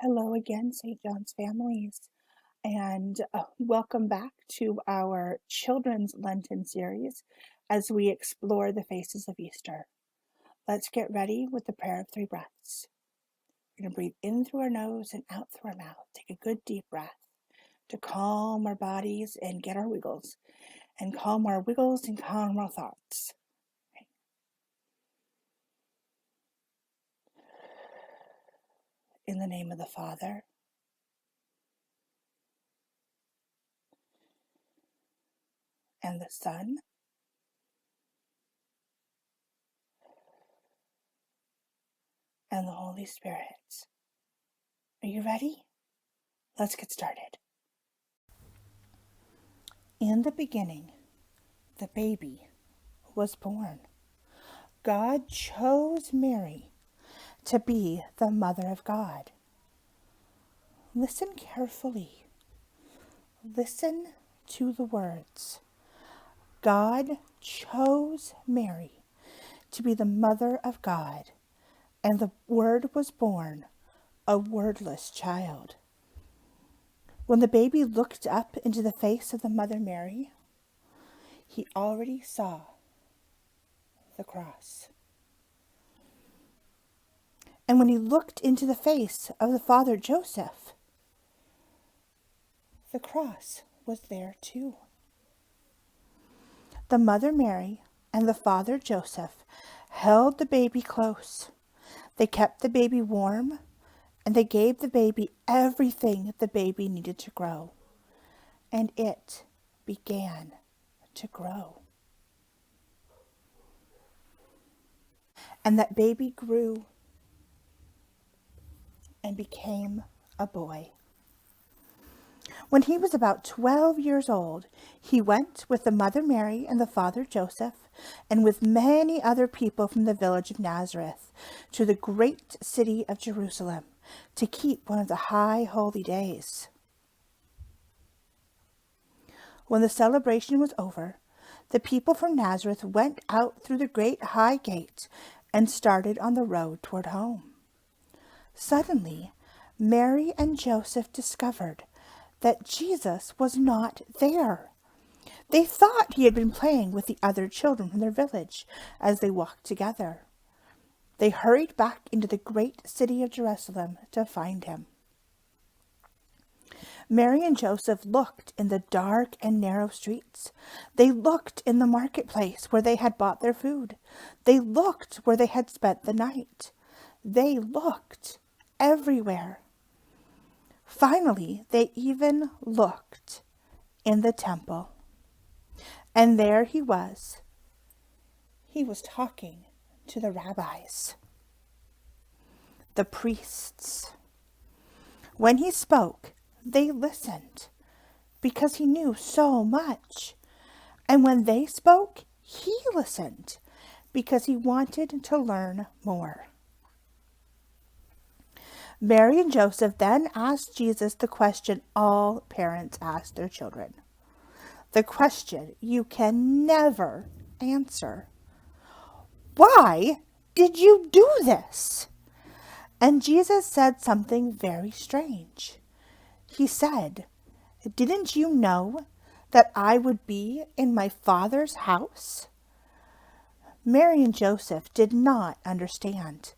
Hello again, St. John's families, and welcome back to our Children's Lenten series as we explore the faces of Easter. Let's get ready with the prayer of 3 breaths. We're going to breathe in through our nose and out through our mouth. Take a good deep breath to calm our bodies and get our wiggles, and calm our wiggles and calm our thoughts. In the name of the Father, and the Son, and the Holy Spirit. Are you ready? Let's get started. In the beginning, the baby was born. God chose Mary to be the mother of God. Listen carefully. Listen to the words. God chose Mary to be the mother of God, and the Word was born, a wordless child. When the baby looked up into the face of the Mother Mary, he already saw the cross. And when he looked into the face of the Father Joseph, the cross was there too. The Mother Mary and the Father Joseph held the baby close. They kept the baby warm, and they gave the baby everything the baby needed to grow. And it began to grow. And that baby grew and became a boy. When he was about 12 years old, he went with the Mother Mary and the Father Joseph, and with many other people from the village of Nazareth, to the great city of Jerusalem, to keep one of the high holy days. When the celebration was over, the people from Nazareth went out through the great high gate and started on the road toward home. Suddenly, Mary and Joseph discovered that Jesus was not there. They thought he had been playing with the other children from their village as they walked together. They hurried back into the great city of Jerusalem to find him. Mary and Joseph looked in the dark and narrow streets. They looked in the marketplace where they had bought their food. They looked where they had spent the night. They looked everywhere. Finally, they even looked in the temple. And there he was. He was talking to the rabbis, the priests. When he spoke, they listened because he knew so much. And when they spoke, he listened because he wanted to learn more. Mary and Joseph then asked Jesus the question all parents ask their children. The question you can never answer. Why did you do this? And Jesus said something very strange. He said, "Didn't you know that I would be in my Father's house?" Mary and Joseph did not understand.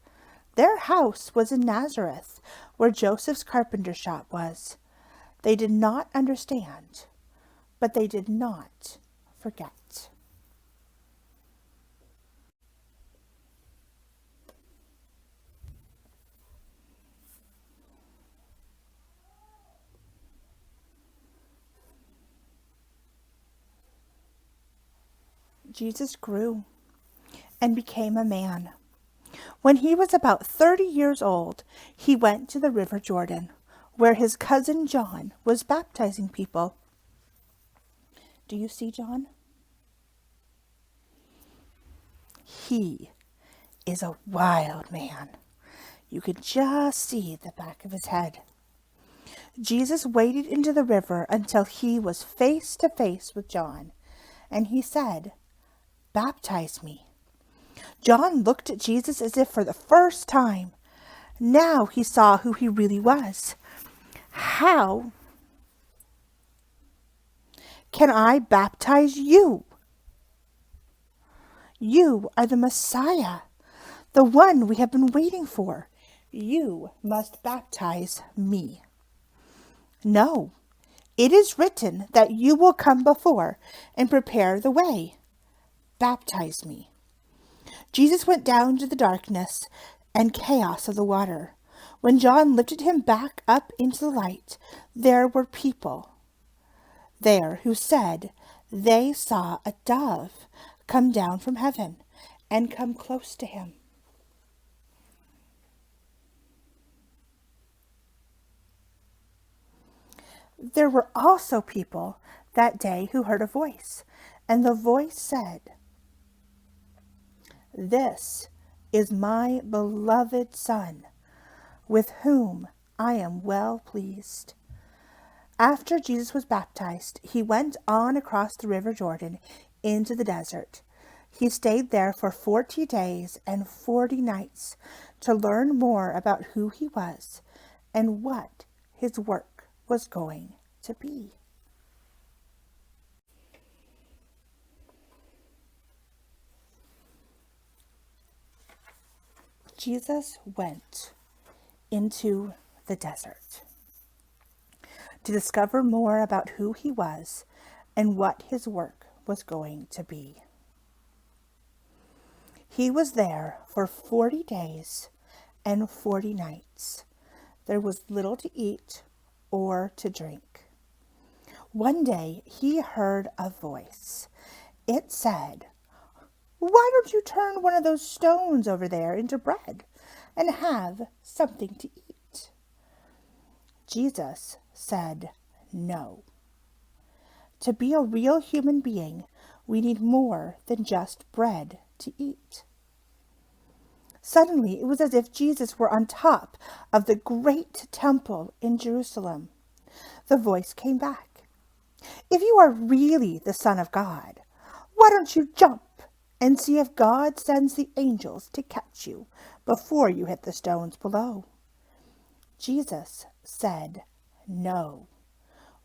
Their house was in Nazareth, where Joseph's carpenter shop was. They did not understand, but they did not forget. Jesus grew and became a man. When he was about 30 years old, he went to the river Jordan, where his cousin John was baptizing people. Do you see John? He is a wild man. You could just see the back of his head. Jesus waded into the river until he was face to face with John, and he said, "Baptize me." John looked at Jesus as if for the first time. Now he saw who he really was. How can I baptize you? You are the Messiah, the one we have been waiting for. You must baptize me. No, it is written that you will come before and prepare the way. Baptize me. Jesus went down to the darkness and chaos of the water. When John lifted him back up into the light, there were people there who said they saw a dove come down from heaven and come close to him. There were also people that day who heard a voice, and the voice said, "This is my beloved Son, with whom I am well pleased." After Jesus was baptized, he went on across the river Jordan into the desert. He stayed there for 40 days and 40 nights to learn more about who he was and what his work was going to be. Jesus went into the desert to discover more about who he was and what his work was going to be. He was there for 40 days and 40 nights. There was little to eat or to drink. One day he heard a voice. It said, "Why don't you turn one of those stones over there into bread and have something to eat?" Jesus said no. To be a real human being, we need more than just bread to eat. Suddenly, it was as if Jesus were on top of the great temple in Jerusalem. The voice came back. "If you are really the Son of God, why don't you jump and see if God sends the angels to catch you before you hit the stones below?" Jesus said, "No,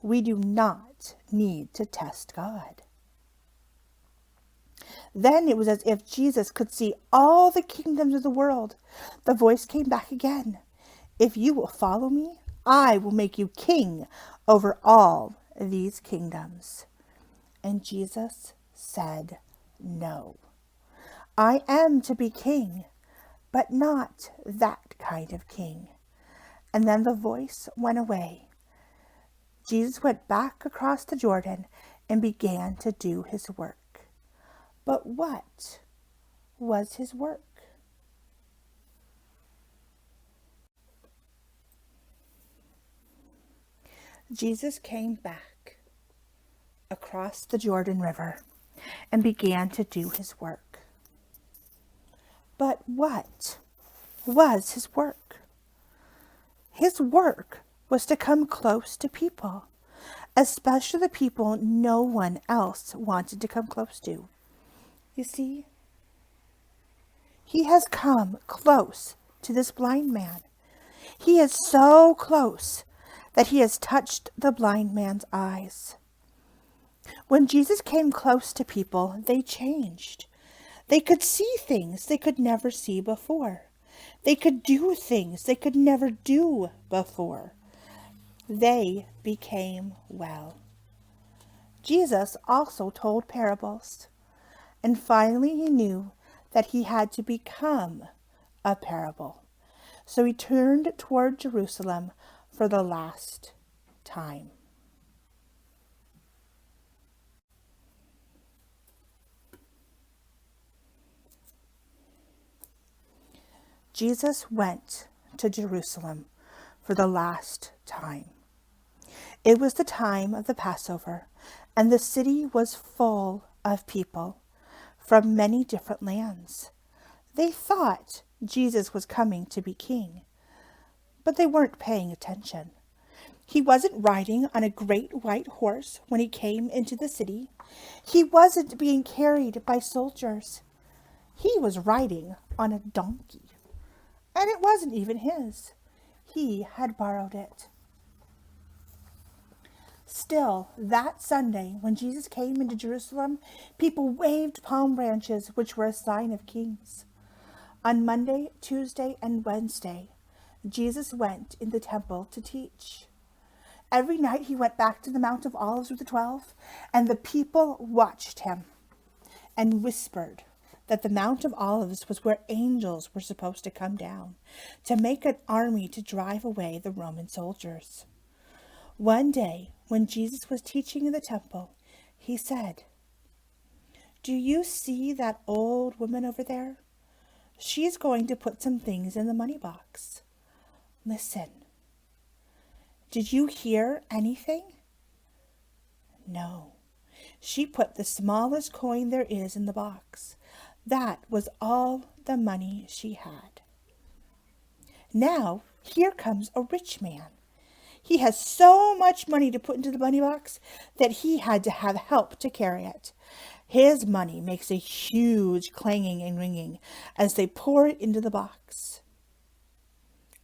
we do not need to test God." Then it was as if Jesus could see all the kingdoms of the world. The voice came back again. "If you will follow me, I will make you king over all these kingdoms." And Jesus said, "No, I am to be king, but not that kind of king." And then the voice went away. Jesus went back across the Jordan and began to do his work. But what was his work? Jesus came back across the Jordan River and began to do his work. But what was his work? His work was to come close to people, especially the people no one else wanted to come close to. You see, he has come close to this blind man. He is so close that he has touched the blind man's eyes. When Jesus came close to people, they changed. They could see things they could never see before. They could do things they could never do before. They became well. Jesus also told parables. And finally he knew that he had to become a parable. So he turned toward Jerusalem for the last time. Jesus went to Jerusalem for the last time. It was the time of the Passover, and the city was full of people from many different lands. They thought Jesus was coming to be king, but they weren't paying attention. He wasn't riding on a great white horse when he came into the city. He wasn't being carried by soldiers. He was riding on a donkey. and it wasn't even his. He had borrowed it. Still, that Sunday, when Jesus came into Jerusalem, people waved palm branches, which were a sign of kings. On Monday, Tuesday, and Wednesday, Jesus went in the temple to teach. Every night he went back to the Mount of Olives with the 12, and the people watched him and whispered that the Mount of Olives was where angels were supposed to come down to make an army to drive away the Roman soldiers. One day, when Jesus was teaching in the temple, he said, "Do you see that old woman over there? She's going to put some things in the money box. Listen. Did you hear anything?" No. She put the smallest coin there is in the box. That was all the money she had. Now, here comes a rich man. He has so much money to put into the money box that he had to have help to carry it. His money makes a huge clanging and ringing as they pour it into the box.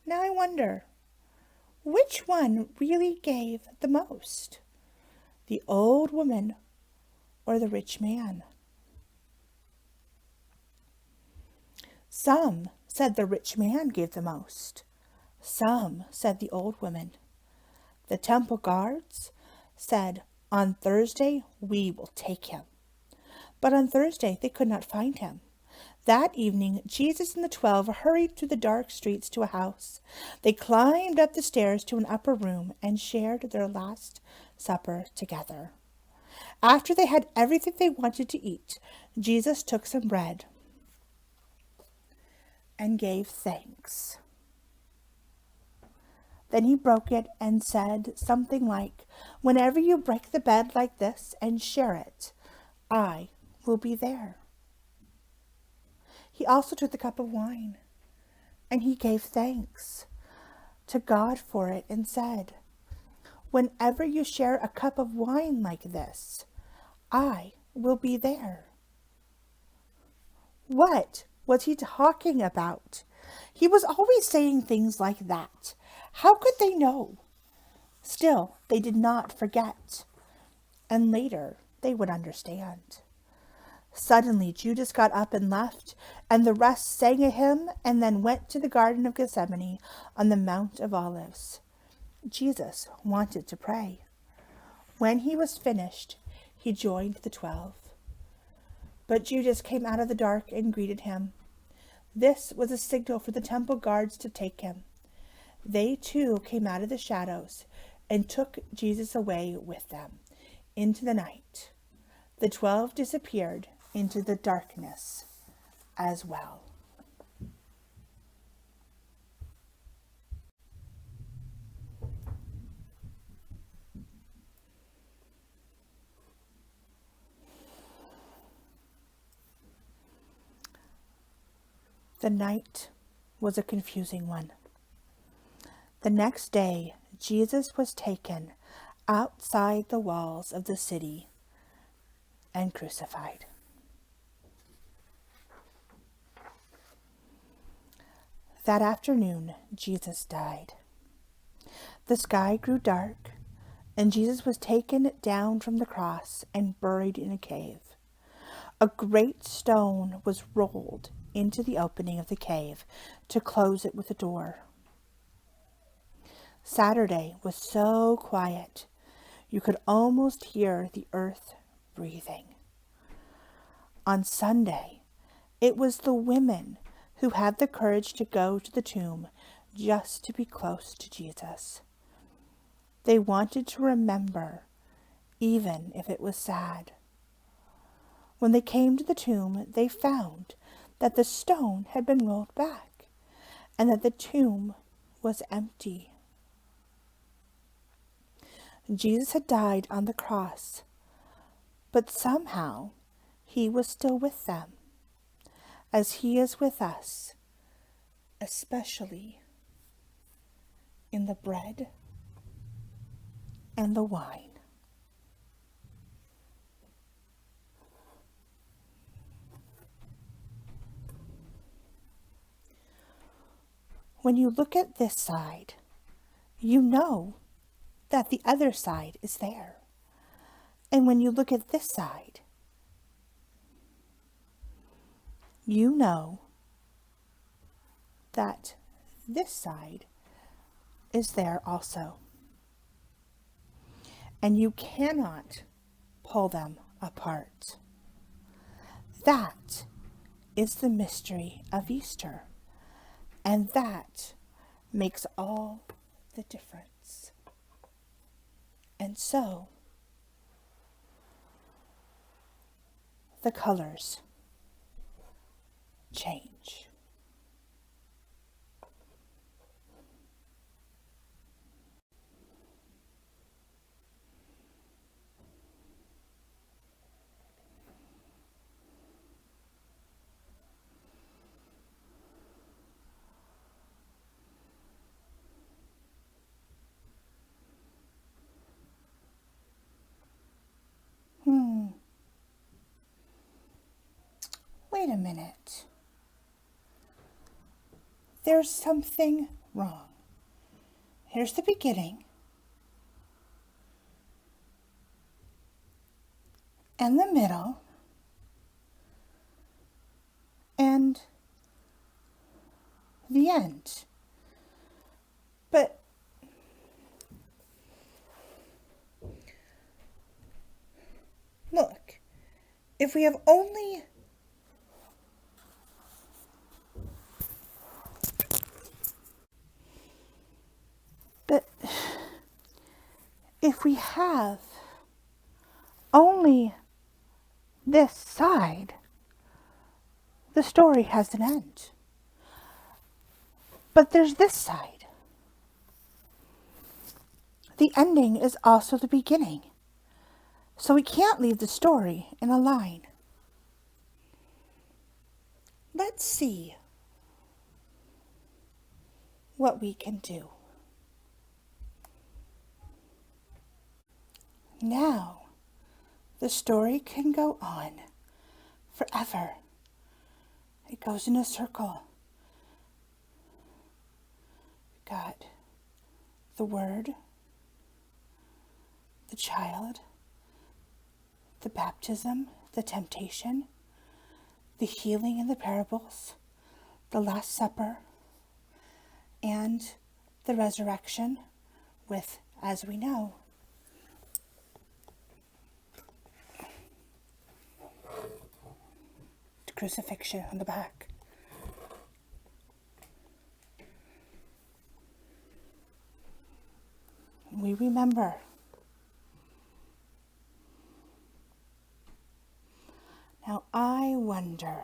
Now I wonder, which one really gave the most? The old woman or the rich man? Some said the rich man gave the most. Some said the old woman. The temple guards said, "On Thursday we will take him." But on Thursday they could not find him. That evening, Jesus and the 12 hurried through the dark streets to a house. They climbed up the stairs to an upper room and shared their last supper together. After they had everything they wanted to eat, Jesus took some bread and gave thanks. Then he broke it and said something like, "Whenever you break the bread like this and share it, I will be there." He also took the cup of wine, and he gave thanks to God for it and said, "Whenever you share a cup of wine like this, I will be there." What was he talking about? He was always saying things like that. How could they know? Still, they did not forget, and later they would understand. Suddenly Judas got up and left, and the rest sang a hymn and then went to the Garden of Gethsemane on the Mount of Olives. Jesus wanted to pray. When he was finished, he joined the 12. But Judas came out of the dark and greeted him. This was a signal for the temple guards to take him. They too came out of the shadows and took Jesus away with them into the night. The 12 disappeared into the darkness as well. The night was a confusing one. The next day, Jesus was taken outside the walls of the city and crucified. That afternoon, Jesus died. The sky grew dark, and Jesus was taken down from the cross and buried in a cave. A great stone was rolled into the opening of the cave to close it with a door. Saturday was so quiet, you could almost hear the earth breathing. On Sunday, it was the women who had the courage to go to the tomb just to be close to Jesus. They wanted to remember, even if it was sad. When they came to the tomb, they found that the stone had been rolled back and that the tomb was empty. Jesus had died on the cross, but somehow he was still with them, as he is with us, especially in the bread and the wine. when you look at this side, you know that the other side is there. And when you look at this side, you know that this side is there also. And you cannot pull them apart. That is the mystery of Easter. And that makes all the difference. And so, the colors change. Wait a minute. There's something wrong. Here's the beginning. And the middle. And the end. But look, if we have only if we have only this side, the story has an end. But there's this side. The ending is also the beginning. So we can't leave the story in a line. Let's see what we can do. Now, the story can go on forever. It goes in a circle. God, the Word, the child, the baptism, the temptation, the healing in the parables, the Last Supper, and the resurrection with, as we know, the crucifixion on the back. We remember. Now I wonder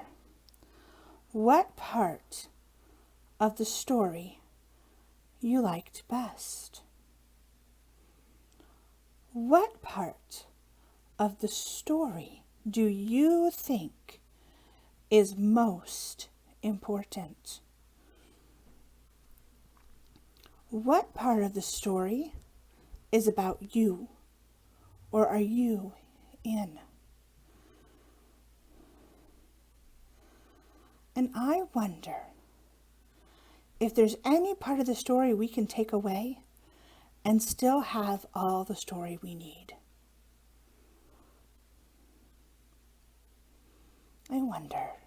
what part of the story you liked best. What part of the story do you think is most important? What part of the story is about you, or are you in? And I wonder if there's any part of the story we can take away and still have all the story we need. I wonder.